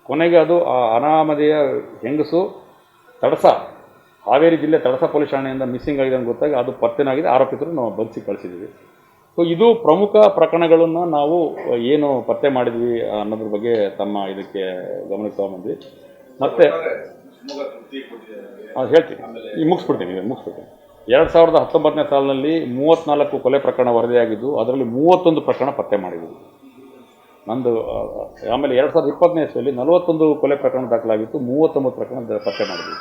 ಕೊನೆಗೆ ಅದು ಆ ಅನಾಮಧೇಯ ಹೆಂಗಸು ಹಾವೇರಿ ಜಿಲ್ಲೆ ತಡಸ ಪೊಲೀಸ್ ಠಾಣೆಯಿಂದ ಮಿಸ್ಸಿಂಗ್ ಆಗಿದೆ ಅಂತ ಗೊತ್ತಾಗಿ ಅದು ಪತ್ತೆನಾಗಿದೆ, ಆರೋಪಿತರು ನಾವು ಬಂಧಿಸಿ ಕಳಿಸಿದ್ದೀವಿ. ಸೊ ಇದು ಪ್ರಮುಖ ಪ್ರಕರಣಗಳನ್ನು ನಾವು ಏನು ಪತ್ತೆ ಮಾಡಿದ್ವಿ ಅನ್ನೋದ್ರ ಬಗ್ಗೆ ತಮ್ಮ ಇದಕ್ಕೆ ಗಮನಕ್ಕೆ ತಗೊಂಡ್ಬಂದ್ವಿ. ಮತ್ತು ಹೇಳ್ತೀನಿ, ಈಗ ಮುಗಿಸ್ಬಿಡ್ತೀನಿ. 2019ನೇ ಸಾಲಿನಲ್ಲಿ 34 ಕೊಲೆ ಪ್ರಕರಣ ವರದಿಯಾಗಿದ್ದು, ಅದರಲ್ಲಿ 31 ಪ್ರಕರಣ ಪತ್ತೆ ಮಾಡಿದ್ವಿ ನಂದು. ಆಮೇಲೆ 2020ನೇ ಇಸ್ವಿಯಲ್ಲಿ 41 ಕೊಲೆ ಪ್ರಕರಣ ದಾಖಲಾಗಿತ್ತು, 39 ಪ್ರಕರಣ ಪತ್ತೆ ಮಾಡಿದ್ವಿ.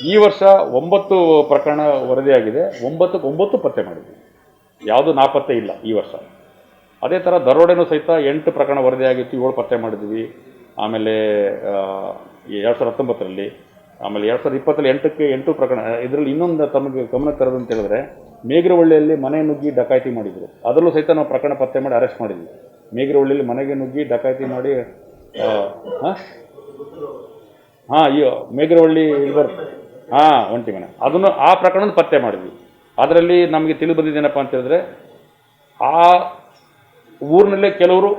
ಈ ವರ್ಷ 9 ಪ್ರಕರಣ ವರದಿಯಾಗಿದೆ, 9 ಪತ್ತೆ ಮಾಡಿದ್ವಿ, ಯಾವುದೂ ನಾಪತ್ತೆ ಇಲ್ಲ ಈ ವರ್ಷ. ಅದೇ ಥರ ದರೋಡೆನೂ ಸಹಿತ 8 ಪ್ರಕರಣ ವರದಿಯಾಗಿತ್ತು, 7 ಪತ್ತೆ ಮಾಡಿದ್ವಿ. ಆಮೇಲೆ 2019ರಲ್ಲಿ, ಆಮೇಲೆ 2020ರಲ್ಲಿ 8 ಪ್ರಕರಣ. ಇದರಲ್ಲಿ ಇನ್ನೊಂದು ತಮಗೆ ಗಮನಕ್ಕೆ ತರೋದು ಅಂತ ಹೇಳಿದ್ರೆ, ಮೇಘರವಳ್ಳಿಯಲ್ಲಿ ಮನೆ ನುಗ್ಗಿ ಡಕಾಯಿತಿ ಮಾಡಿದರು, ಅದರಲ್ಲೂ ಸಹಿತ ನಾವು ಪ್ರಕರಣ ಪತ್ತೆ ಮಾಡಿ ಅರೆಸ್ಟ್ ಮಾಡಿದ್ವಿ. ಮೇಘರವಳ್ಳಿಯಲ್ಲಿ ಮನೆಗೆ ನುಗ್ಗಿ ಡಕಾಯಿತಿ ಮಾಡಿ ಮೇಘರವಳ್ಳಿ ಒಂಟಿ ಮನೆ, ಅದನ್ನು ಆ ಪ್ರಕರಣದ ಪತ್ತೆ ಮಾಡಿದ್ವಿ. ಅದರಲ್ಲಿ ನಮಗೆ ತಿಳಿದು ಬಂದಿದ್ದೇನಪ್ಪ ಅಂತ ಹೇಳಿದ್ರೆ, ಆ ಊರಿನಲ್ಲೇ ಕೆಲವರು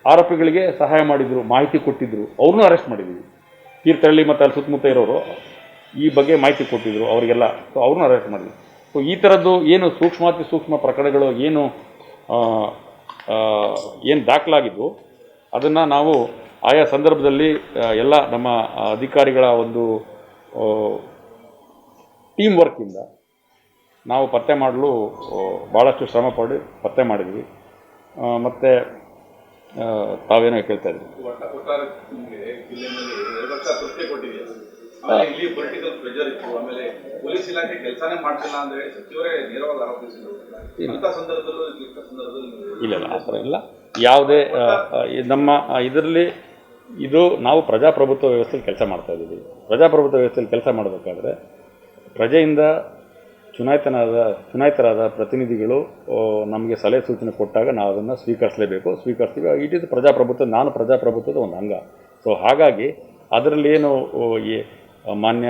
ಆರೋಪಿಗಳಿಗೆ ಸಹಾಯ ಮಾಡಿದರು, ಮಾಹಿತಿ ಕೊಟ್ಟಿದ್ದರು, ಅವ್ರನ್ನೂ ಅರೆಸ್ಟ್ ಮಾಡಿದ್ವಿ. ತೀರ್ಥಹಳ್ಳಿ ಮತ್ತು ಅಲ್ಲಿ ಸುತ್ತಮುತ್ತ ಇರೋರು ಈ ಬಗ್ಗೆ ಮಾಹಿತಿ ಕೊಟ್ಟಿದ್ದರು ಅವರಿಗೆಲ್ಲ, ಸೊ ಅವ್ರನ್ನೂ ಅರೆಸ್ಟ್ ಮಾಡಿದ್ವಿ. ಸೊ ಈ ಥರದ್ದು ಏನು ಸೂಕ್ಷ್ಮ ಪ್ರಕರಣಗಳು ಏನು ದಾಖಲಾಗಿದ್ದು ಅದನ್ನು ನಾವು ಆಯಾ ಸಂದರ್ಭದಲ್ಲಿ ಎಲ್ಲ ನಮ್ಮ ಅಧಿಕಾರಿಗಳ ಒಂದು ಟೀಮ್ ವರ್ಕಿಂದ ನಾವು ಪತ್ತೆ ಮಾಡಲು ಭಾಳಷ್ಟು ಶ್ರಮ ಪಟ್ಟು ಪತ್ತೆ ಮಾಡಿದ್ವಿ. ಮತ್ತು ತಾವೇನೋ ಕೇಳ್ತಾ ಇದ್ವಿ. ಇಲ್ಲ ಆ ಥರ ಇಲ್ಲ. ಯಾವುದೇ ನಮ್ಮ ಇದರಲ್ಲಿ ನಾವು ಪ್ರಜಾಪ್ರಭುತ್ವ ವ್ಯವಸ್ಥೆಯಲ್ಲಿ ಕೆಲಸ ಮಾಡ್ತಾ ಇದ್ದೀವಿ. ಪ್ರಜಾಪ್ರಭುತ್ವ ವ್ಯವಸ್ಥೆಯಲ್ಲಿ ಕೆಲಸ ಮಾಡಬೇಕಾದ್ರೆ ಪ್ರಜೆಯಿಂದ ಚುನಾಯಿತರಾದ ಪ್ರತಿನಿಧಿಗಳು ನಮಗೆ ಸಲಹೆ ಸೂಚನೆ ಕೊಟ್ಟಾಗ ನಾವು ಅದನ್ನು ಸ್ವೀಕರಿಸ್ತೀವಿ. ಇಟ್ ಈಸ್ ಪ್ರಜಾಪ್ರಭುತ್ವ, ನಾನು ಪ್ರಜಾಪ್ರಭುತ್ವದ ಒಂದು ಅಂಗ. ಸೊ ಹಾಗಾಗಿ ಅದರಲ್ಲೇನು ಈ ಮಾನ್ಯ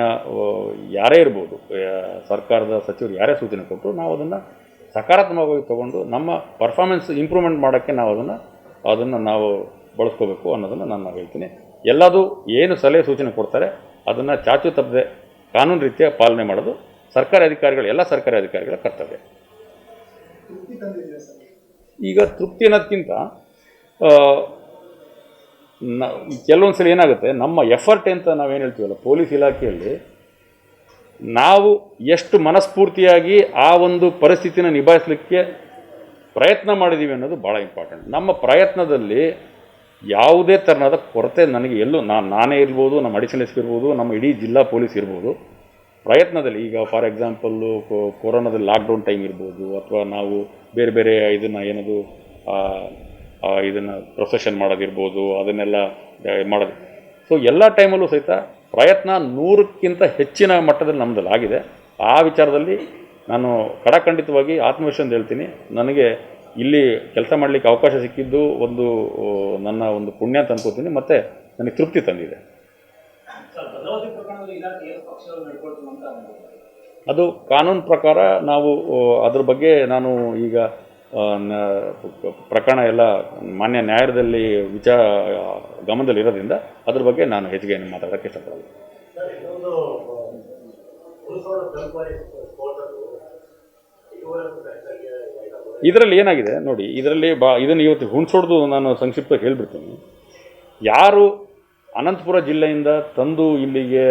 ಯಾರೇ ಇರ್ಬೋದು, ಸರ್ಕಾರದ ಸಚಿವರು ಯಾರೇ ಸೂಚನೆ ಕೊಟ್ಟರು ನಾವು ಅದನ್ನು ಸಕಾರಾತ್ಮಕವಾಗಿ ತೊಗೊಂಡು ನಮ್ಮ ಪರ್ಫಾರ್ಮೆನ್ಸ್ ಇಂಪ್ರೂವ್ಮೆಂಟ್ ಮಾಡೋಕ್ಕೆ ನಾವು ಅದನ್ನು ನಾವು ಬಳಸ್ಕೋಬೇಕು ಅನ್ನೋದನ್ನು ನಾನು ಹೇಳ್ತೀನಿ. ಎಲ್ಲದೂ ಏನು ಸಲಹೆ ಸೂಚನೆ ಕೊಡ್ತಾರೆ ಅದನ್ನು ಚಾಚು ತಪ್ಪದೆ ಕಾನೂನು ರೀತಿಯ ಪಾಲನೆ ಮಾಡೋದು ಎಲ್ಲ ಸರ್ಕಾರಿ ಅಧಿಕಾರಿಗಳ ಕರ್ತವ್ಯ. ಈಗ ತೃಪ್ತಿ ಅನ್ನೋದಕ್ಕಿಂತ ಕೆಲವೊಂದು ಸಲ ಏನಾಗುತ್ತೆ, ನಮ್ಮ ಎಫರ್ಟ್ ಅಂತ ನಾವೇನು ಹೇಳ್ತೀವಲ್ಲ, ಪೊಲೀಸ್ ಇಲಾಖೆಯಲ್ಲಿ ನಾವು ಎಷ್ಟು ಮನಸ್ಫೂರ್ತಿಯಾಗಿ ಆ ಒಂದು ಪರಿಸ್ಥಿತಿನ ನಿಭಾಯಿಸಲಿಕ್ಕೆ ಪ್ರಯತ್ನ ಮಾಡಿದ್ದೀವಿ ಅನ್ನೋದು ಭಾಳ ಇಂಪಾರ್ಟೆಂಟ್. ನಮ್ಮ ಪ್ರಯತ್ನದಲ್ಲಿ ಯಾವುದೇ ಥರನಾದ ಕೊರತೆ ನನಗೆ ನಾನೇ ಇರ್ಬೋದು, ನಮ್ಮ ಅಡಿಷನಲ್ ಎಸ್ ಪಿ ಇರ್ಬೋದು, ನಮ್ಮ ಇಡೀ ಜಿಲ್ಲಾ ಪೊಲೀಸ್ ಇರ್ಬೋದು, ಪ್ರಯತ್ನದಲ್ಲಿ ಈಗ ಫಾರ್ ಎಕ್ಸಾಂಪಲ್ಲು ಕೊರೋನಾದಲ್ಲಿ ಲಾಕ್ಡೌನ್ ಟೈಮ್ ಇರ್ಬೋದು, ಅಥವಾ ನಾವು ಬೇರೆ ಬೇರೆ ಇದನ್ನು ಪ್ರೊಸೆಷನ್ ಮಾಡೋದಿರ್ಬೋದು, ಅದನ್ನೆಲ್ಲ ಮಾಡೋದು. ಸೊ ಎಲ್ಲ ಟೈಮಲ್ಲೂ ಸಹಿತ ಪ್ರಯತ್ನ 100ಕ್ಕಿಂತ ಹೆಚ್ಚಿನ ಮಟ್ಟದಲ್ಲಿ ನಮ್ಮದಲ್ಲಿ ಆಗಿದೆ. ಆ ವಿಚಾರದಲ್ಲಿ ನಾನು ಖಡಾಖಂಡಿತವಾಗಿ ಆತ್ಮವಿಶ್ವಾಸದಿಂದ ಹೇಳ್ತೀನಿ, ನನಗೆ ಇಲ್ಲಿ ಕೆಲಸ ಮಾಡಲಿಕ್ಕೆ ಅವಕಾಶ ಸಿಕ್ಕಿದ್ದು ನನ್ನ ಒಂದು ಪುಣ್ಯ ಅಂತ ಅನ್ಕೋತೀನಿ, ಮತ್ತು ನನಗೆ ತೃಪ್ತಿ ತಂದಿದೆ. ಅದು ಕಾನೂನು ಪ್ರಕಾರ ನಾವು ಅದ್ರ ಬಗ್ಗೆ ನಾನು ಈಗ ಪ್ರಕರಣ ಎಲ್ಲ ಮಾನ್ಯ ನ್ಯಾಯಾಲಯದಲ್ಲಿ ಗಮನದಲ್ಲಿರೋದ್ರಿಂದ ಅದ್ರ ಬಗ್ಗೆ ನಾನು ಹೆಚ್ಚಿಗೆ ಮಾತಾಡೋಕ್ಕೆ ಇಷ್ಟಪಡಲ್ಲ. ಇದರಲ್ಲಿ ಏನಾಗಿದೆ ನೋಡಿ, ಇದನ್ನು ಇವತ್ತು ಹುಣಸೋಡ್ದು ನಾನು ಸಂಕ್ಷಿಪ್ತವಾಗಿ ಹೇಳ್ಬಿಡ್ತೀನಿ. ಯಾರು ಅನಂತಪುರ ಜಿಲ್ಲೆಯಿಂದ ತಂದು ಇಲ್ಲಿಗೆ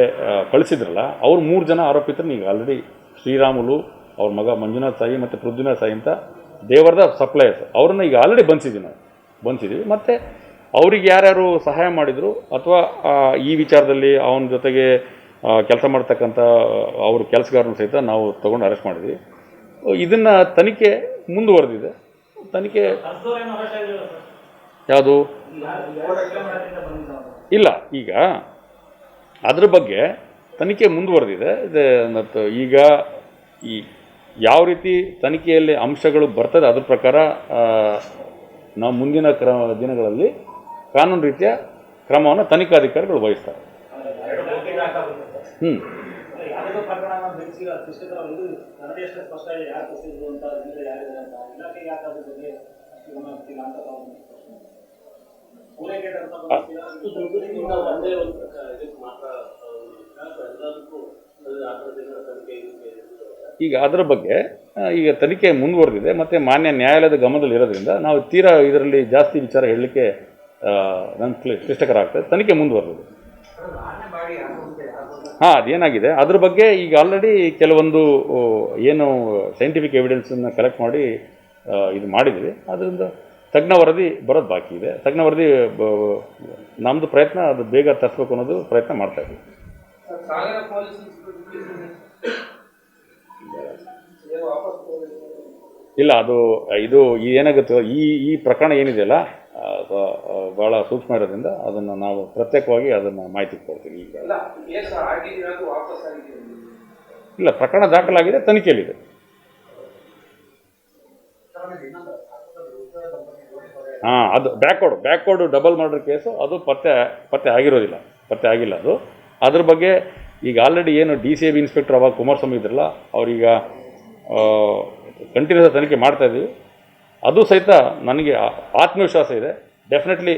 ಕಳಿಸಿದ್ರಲ್ಲ, ಅವ್ರು 3 ಜನ ಆರೋಪಿತರನ್ನ ಈಗ ಆಲ್ರೆಡಿ ಶ್ರೀರಾಮುಲು, ಅವ್ರ ಮಗ ಮಂಜುನಾಥ್ ಸಾಯಿ ಮತ್ತು ಪೃಥ್ವಿನಾಥ್ ಸಾಯಿ ಅಂತ ದೇವರದ ಸಪ್ಲೈಯರ್ಸ್, ಅವ್ರನ್ನ ಈಗ ಆಲ್ರೆಡಿ ಬಂಧಿಸಿದ್ದೀವಿ. ಮತ್ತು ಅವ್ರಿಗೆ ಯಾರ್ಯಾರು ಸಹಾಯ ಮಾಡಿದರು ಅಥವಾ ಈ ವಿಚಾರದಲ್ಲಿ ಅವನ ಜೊತೆಗೆ ಕೆಲಸ ಮಾಡ್ತಕ್ಕಂಥ ಅವ್ರ ಕೆಲಸಗಾರನ ಸಹಿತ ನಾವು ತೊಗೊಂಡು ಅರೆಸ್ಟ್ ಮಾಡಿದ್ವಿ. ಇದನ್ನು ತನಿಖೆ ಮುಂದುವರೆದಿದೆ. ತನಿಖೆ ಯಾವುದು ಇಲ್ಲ, ಈಗ ಅದ್ರ ಬಗ್ಗೆ ತನಿಖೆ ಮುಂದುವರೆದಿದೆ. ಮತ್ತು ಈಗ ಯಾವ ರೀತಿ ತನಿಖೆಯಲ್ಲಿ ಅಂಶಗಳು ಬರ್ತದೆ ಅದ್ರ ಪ್ರಕಾರ ನಾವು ಮುಂದಿನ ದಿನಗಳಲ್ಲಿ ಕಾನೂನು ರೀತಿಯ ಕ್ರಮವನ್ನು ತನಿಖಾಧಿಕಾರಿಗಳು ವಹಿಸ್ತಾರೆ. ಈಗ ಅದರ ಬಗ್ಗೆ ಈಗ ತನಿಖೆ ಮುಂದುವರೆದಿದೆ ಮತ್ತು ಮಾನ್ಯ ನ್ಯಾಯಾಲಯದ ಗಮನದಲ್ಲಿ ಇರೋದ್ರಿಂದ ನಾವು ತೀರಾ ಇದರಲ್ಲಿ ಜಾಸ್ತಿ ವಿಚಾರ ಹೇಳಲಿಕ್ಕೆ ನನಗೆ ಕ್ಲಿಷ್ಟಕರ ಆಗ್ತದೆ. ತನಿಖೆ ಮುಂದುವರೆದಿದೆ. ಅದೇನಾಗಿದೆ ಅದ್ರ ಬಗ್ಗೆ ಈಗ ಆಲ್ರೆಡಿ ಕೆಲವೊಂದು ಏನು ಸೈಂಟಿಫಿಕ್ ಎವಿಡೆನ್ಸನ್ನು ಕಲೆಕ್ಟ್ ಮಾಡಿ ಇದು ಮಾಡಿದ್ವಿ. ಅದರಿಂದ ತಜ್ಞ ವರದಿ ಬರೋದು ಬಾಕಿ ಇದೆ. ತಜ್ಞ ವರದಿ ನಮ್ಮದು ಪ್ರಯತ್ನ ಅದು ಬೇಗ ತರಿಸ್ಬೇಕು ಅನ್ನೋದು ಪ್ರಯತ್ನ ಮಾಡ್ತಾಯಿದ್ವಿ. ಇಲ್ಲ, ಇದು ಏನಾಗುತ್ತೆ, ಈ ಪ್ರಕರಣ ಏನಿದೆಯಲ್ಲ ಭಾಳ ಸೂಕ್ಷ್ಮ ಇರೋದ್ರಿಂದ ಅದನ್ನು ನಾವು ಪ್ರತ್ಯೇಕವಾಗಿ ಅದನ್ನು ಮಾಹಿತಿ ಕೊಡ್ತೀವಿ. ಈಗ ಇಲ್ಲ, ಪ್ರಕರಣ ದಾಖಲಾಗಿದೆ, ತನಿಖೆಯಲ್ಲಿದೆ. ಅದು ಬ್ಯಾಕ್ವರ್ಡ್ ಡಬಲ್ ಮರ್ಡರ್ ಕೇಸು, ಅದು ಪತ್ತೆ ಆಗಿಲ್ಲ ಅದು. ಅದ್ರ ಬಗ್ಗೆ ಈಗ ಆಲ್ರೆಡಿ ಏನು DCIB ಇನ್ಸ್ಪೆಕ್ಟರ್ ಅವಾಗ ಕುಮಾರಸ್ವಾಮಿ ಇದ್ರಲ್ಲ, ಅವ್ರೀಗ ಕಂಟಿನ್ಯೂಸ್ ತನಿಖೆ ಮಾಡ್ತಾಯಿದ್ದೀವಿ. ಅದು ಸಹಿತ ನನಗೆ ಆತ್ಮವಿಶ್ವಾಸ ಇದೆ. ಡೆಫಿನೆಟ್ಲಿ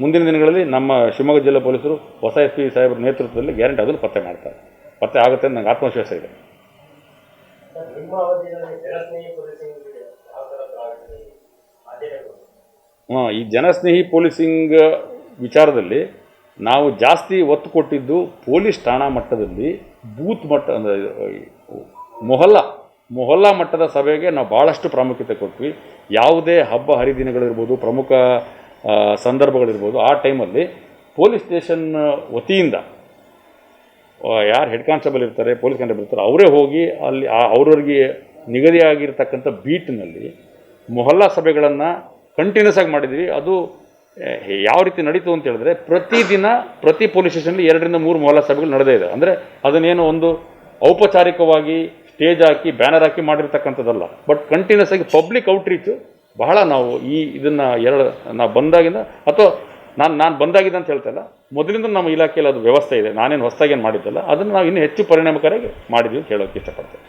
ಮುಂದಿನ ದಿನಗಳಲ್ಲಿ ನಮ್ಮ ಶಿವಮೊಗ್ಗ ಜಿಲ್ಲಾ ಪೊಲೀಸರು ಹೊಸ SP ಸಾಹೇಬ್ರ ನೇತೃತ್ವದಲ್ಲಿ ಗ್ಯಾರಂಟಿ ಅದನ್ನು ಪತ್ತೆ ಆಗುತ್ತೆ ಅಂತ ನನಗೆ ಆತ್ಮವಿಶ್ವಾಸ ಇದೆ. ಈ ಜನಸ್ನೇಹಿ ಪೊಲೀಸಿಂಗ್ ವಿಚಾರದಲ್ಲಿ ನಾವು ಜಾಸ್ತಿ ಒತ್ತು ಕೊಟ್ಟಿದ್ದು ಪೊಲೀಸ್ ಠಾಣಾ ಮಟ್ಟದಲ್ಲಿ, ಬೂತ್ ಮಟ್ಟ ಅಂದರೆ ಮೊಹಲ್ಲಾ ಮಟ್ಟದ ಸಭೆಗೆ ನಾವು ಭಾಳಷ್ಟು ಪ್ರಾಮುಖ್ಯತೆ ಕೊಟ್ವಿ. ಯಾವುದೇ ಹಬ್ಬ ಹರಿದಿನಗಳಿರ್ಬೋದು, ಪ್ರಮುಖ ಸಂದರ್ಭಗಳಿರ್ಬೋದು, ಆ ಟೈಮಲ್ಲಿ ಪೊಲೀಸ್ ಸ್ಟೇಷನ್ ವತಿಯಿಂದ ಯಾರು ಹೆಡ್ ಕಾನ್ಸ್ಟೇಬಲ್ ಇರ್ತಾರೆ, ಪೊಲೀಸ್ ಕಾನ್ಸ್ಟೇಬಲ್ ಇರ್ತಾರೆ, ಅವರೇ ಹೋಗಿ ಅಲ್ಲಿ ಅವ್ರವ್ರಿಗೆ ನಿಗದಿಯಾಗಿರ್ತಕ್ಕಂಥ ಬೀಟ್ನಲ್ಲಿ ಮೊಹಲ್ಲಾ ಸಭೆಗಳನ್ನು ಕಂಟಿನ್ಯೂಸ್ ಆಗಿ ಮಾಡಿದ್ವಿ. ಅದು ಯಾವ ರೀತಿ ನಡೀತು ಅಂತ ಹೇಳಿದ್ರೆ, ಪ್ರತಿದಿನ ಪ್ರತಿ ಪೊಲೀಸ್ ಸ್ಟೇಷನಲ್ಲಿ 2 ರಿಂದ 3 ಮೊಹಲ್ಲಾ ಸಭೆಗಳು ನಡೆದೇ ಇದೆ. ಅಂದರೆ ಅದನ್ನೇನು ಒಂದು ಔಪಚಾರಿಕವಾಗಿ ಸ್ಟೇಜ್ ಹಾಕಿ ಬ್ಯಾನರ್ ಹಾಕಿ ಮಾಡಿರ್ತಕ್ಕಂಥದ್ದಲ್ಲ. ಬಟ್ ಕಂಟಿನ್ಯೂಸ್ ಆಗಿ ಪಬ್ಲಿಕ್ ಔಟ್ರೀಚು ಬಹಳ ನಾವು ಇದನ್ನು ನಾವು ಬಂದಾಗಿಂದ, ಅಥವಾ ನಾನು ಬಂದಾಗಿದೆ ಅಂತ ಹೇಳ್ತಲ್ಲ, ಮೊದಲಿಂದ ನಮ್ಮ ಇಲಾಖೆಯಲ್ಲಿ ಅದು ವ್ಯವಸ್ಥೆ ಇದೆ. ನಾನೇನು ಹೊಸದಾಗಿ ಏನು ಮಾಡಿದ್ದಲ್ಲ, ಅದನ್ನು ನಾವು ಇನ್ನೂ ಹೆಚ್ಚು ಪರಿಣಾಮಕಾರಿಯಾಗಿ ಮಾಡಿದ್ವಿ ಅಂತ ಹೇಳೋಕ್ಕೆ ಇಷ್ಟಪಡ್ತೇವೆ.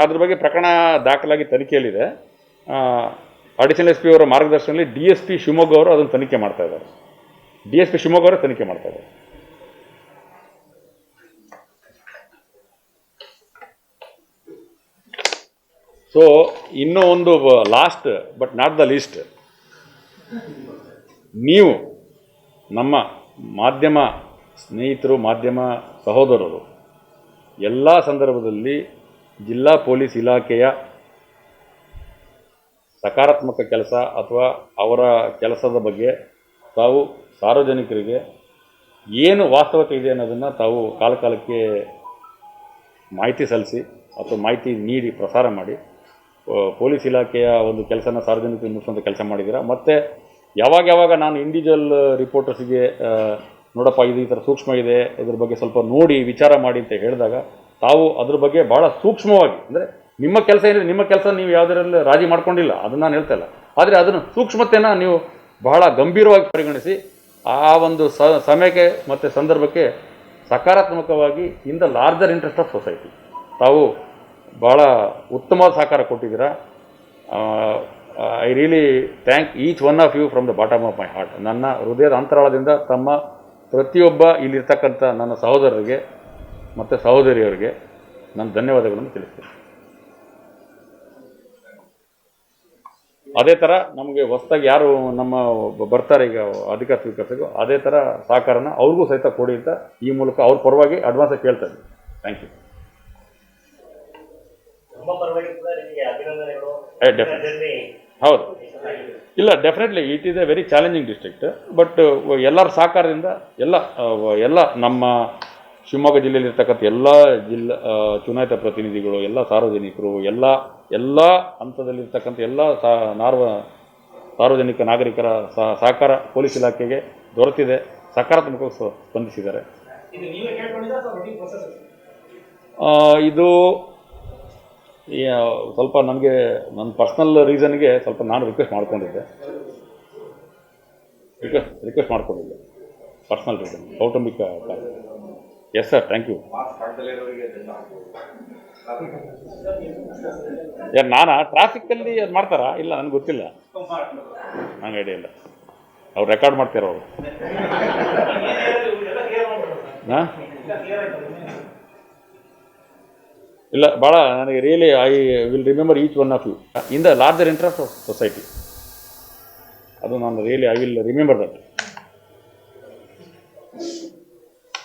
ಅದ್ರ ಬಗ್ಗೆ ಪ್ರಕರಣ ದಾಖಲಾಗಿ ತನಿಖೆಯಲ್ಲಿದೆ. ಅಡಿಷನಲ್ SP ಅವರ ಮಾರ್ಗದರ್ಶನದಲ್ಲಿ DSP ಶಿವಮೊಗ್ಗ ಅವರು ಅದನ್ನು ತನಿಖೆ ಮಾಡ್ತಾ ಇದ್ದಾರೆ. DSP ಶಿವಮೊಗ್ಗ ಅವರೇ ತನಿಖೆ ಮಾಡ್ತಾ ಇದ್ದಾರೆ. ಸೊ ಇನ್ನೂ ಒಂದು last but not the least, ನೀವು ನಮ್ಮ ಮಾಧ್ಯಮ ಸ್ನೇಹಿತರು, ಮಾಧ್ಯಮ ಸಹೋದರರು ಎಲ್ಲ ಸಂದರ್ಭದಲ್ಲಿ ಜಿಲ್ಲಾ ಪೊಲೀಸ್ ಇಲಾಖೆಯ ಸಕಾರಾತ್ಮಕ ಕೆಲಸ ಅಥವಾ ಅವರ ಕೆಲಸದ ಬಗ್ಗೆ ತಾವು ಸಾರ್ವಜನಿಕರಿಗೆ ಏನು ವಾಸ್ತವತೆ ಇದೆ ಅನ್ನೋದನ್ನು ತಾವು ಕಾಲಕ್ಕೆ ಮಾಹಿತಿ ಸಲ್ಲಿಸಿ ಅಥವಾ ಮಾಹಿತಿ ನೀಡಿ ಪ್ರಸಾರ ಮಾಡಿ ಪೊಲೀಸ್ ಇಲಾಖೆಯ ಒಂದು ಕೆಲಸನ ಸಾರ್ವಜನಿಕರಿಗೆ ಮುಗಿಸುವಂಥ ಕೆಲಸ ಮಾಡಿದ್ದೀರಾ. ಮತ್ತು ಯಾವಾಗ ನಾನು ಇಂಡಿವಿಜುವಲ್ ರಿಪೋರ್ಟರ್ಸ್ಗೆ ನೋಡಪ್ಪ ಇದು ಈ ಥರ ಸೂಕ್ಷ್ಮ ಇದೆ, ಇದ್ರ ಬಗ್ಗೆ ಸ್ವಲ್ಪ ನೋಡಿ ವಿಚಾರ ಮಾಡಿ ಅಂತ ಹೇಳಿದಾಗ ತಾವು ಅದ್ರ ಬಗ್ಗೆ ಭಾಳ ಸೂಕ್ಷ್ಮವಾಗಿ, ಅಂದರೆ ನಿಮ್ಮ ಕೆಲಸ ಏನಿದೆ ನಿಮ್ಮ ಕೆಲಸ ನೀವು ಯಾವುದರಲ್ಲಿ ರಾಜಿ ಮಾಡ್ಕೊಂಡಿಲ್ಲ, ಅದನ್ನು ನಾನು ಹೇಳ್ತಾ ಇಲ್ಲ, ಆದರೆ ಅದನ್ನು ಸೂಕ್ಷ್ಮತೆನ ನೀವು ಬಹಳ ಗಂಭೀರವಾಗಿ ಪರಿಗಣಿಸಿ ಆ ಒಂದು ಸಮಯಕ್ಕೆ ಮತ್ತು ಸಂದರ್ಭಕ್ಕೆ ಸಕಾರಾತ್ಮಕವಾಗಿ in the larger interest of society ತಾವು ಭಾಳ ಉತ್ತಮವಾದ ಸಹಕಾರ ಕೊಟ್ಟಿದ್ದೀರಾ. I really thank each one of you from the bottom of my heart. ನನ್ನ ಹೃದಯದ ಅಂತರಾಳದಿಂದ ತಮ್ಮ ಪ್ರತಿಯೊಬ್ಬ ಇಲ್ಲಿರ್ತಕ್ಕಂಥ ನನ್ನ ಸಹೋದರರಿಗೆ ಮತ್ತು ಸಹೋದರಿಯರಿಗೆ ನಾನು ಧನ್ಯವಾದಗಳನ್ನು ತಿಳಿಸ್ತೀನಿ. ಅದೇ ಥರ ನಮಗೆ ಹೊಸದಾಗಿ ಯಾರು ನಮ್ಮ ಬರ್ತಾರೆ ಈಗ ಅಧಿಕಾರ ಸ್ವೀಕರಿಸೋದು, ಅದೇ ಥರ ಸಹಕಾರನ ಅವ್ರಿಗೂ ಸಹಿತ ಕೊಡಿ ಅಂತ ಈ ಮೂಲಕ ಅವ್ರ ಪರವಾಗಿ ಅಡ್ವಾನ್ಸಾಗಿ ಕೇಳ್ತಾ ಇದ್ದೀನಿ. Thank you. ಹೌದು, ಇಲ್ಲ definitely it is a very challenging district. But ಎಲ್ಲರ ಸಹಕಾರದಿಂದ ಎಲ್ಲ ನಮ್ಮ ಶಿವಮೊಗ್ಗ ಜಿಲ್ಲೆಯಲ್ಲಿರ್ತಕ್ಕಂಥ ಎಲ್ಲ ಚುನಾಯಿತ ಪ್ರತಿನಿಧಿಗಳು, ಎಲ್ಲ ಸಾರ್ವಜನಿಕರು, ಎಲ್ಲ ಹಂತದಲ್ಲಿರ್ತಕ್ಕಂಥ ಎಲ್ಲ ಸಾರ್ವಜನಿಕ ನಾಗರಿಕರ ಸಹಕಾರ ಪೊಲೀಸ್ ಇಲಾಖೆಗೆ ದೊರೆತಿದೆ. ಸಕಾರಾತ್ಮಕವಾಗಿ ಸ್ಪಂದಿಸಿದ್ದಾರೆ. ಇದು ಸ್ವಲ್ಪ ನನಗೆ ನನ್ನ ಪರ್ಸ್ನಲ್ ರೀಸನ್ಗೆ ಸ್ವಲ್ಪ ನಾನು ರಿಕ್ವೆಸ್ಟ್ ಮಾಡ್ಕೊಂಡಿದ್ದೆ ಪರ್ಸ್ನಲ್ ರೀಸನ್, ಕೌಟುಂಬಿಕ ಕಾರಣ. Yes sir, thank you. ಯಾರು ನಾನಾ ಟ್ರಾಫಿಕ್ಕಲ್ಲಿ ಅದು ಮಾಡ್ತಾರಾ? ಇಲ್ಲ, ನನಗೆ ಗೊತ್ತಿಲ್ಲ, ನಂಗೆ ಐಡಿಯಾ ಇಲ್ಲ. ಅವ್ರು ರೆಕಾರ್ಡ್ ಮಾಡ್ತಾರೋ ಅವರು. ಹಾಂ, ಇಲ್ಲ, ಭಾಳ ನನಗೆ really I will remember each one of you in the larger interest of society. ಅದು ನಾನು really I will remember that.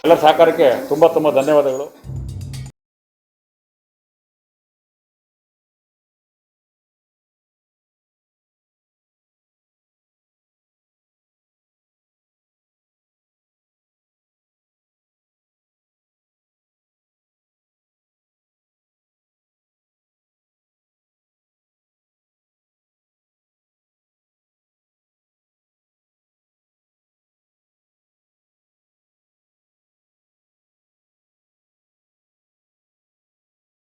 ಎಲ್ಲರ ಸಹಕಾರಕ್ಕೆ ತುಂಬ ಧನ್ಯವಾದಗಳು.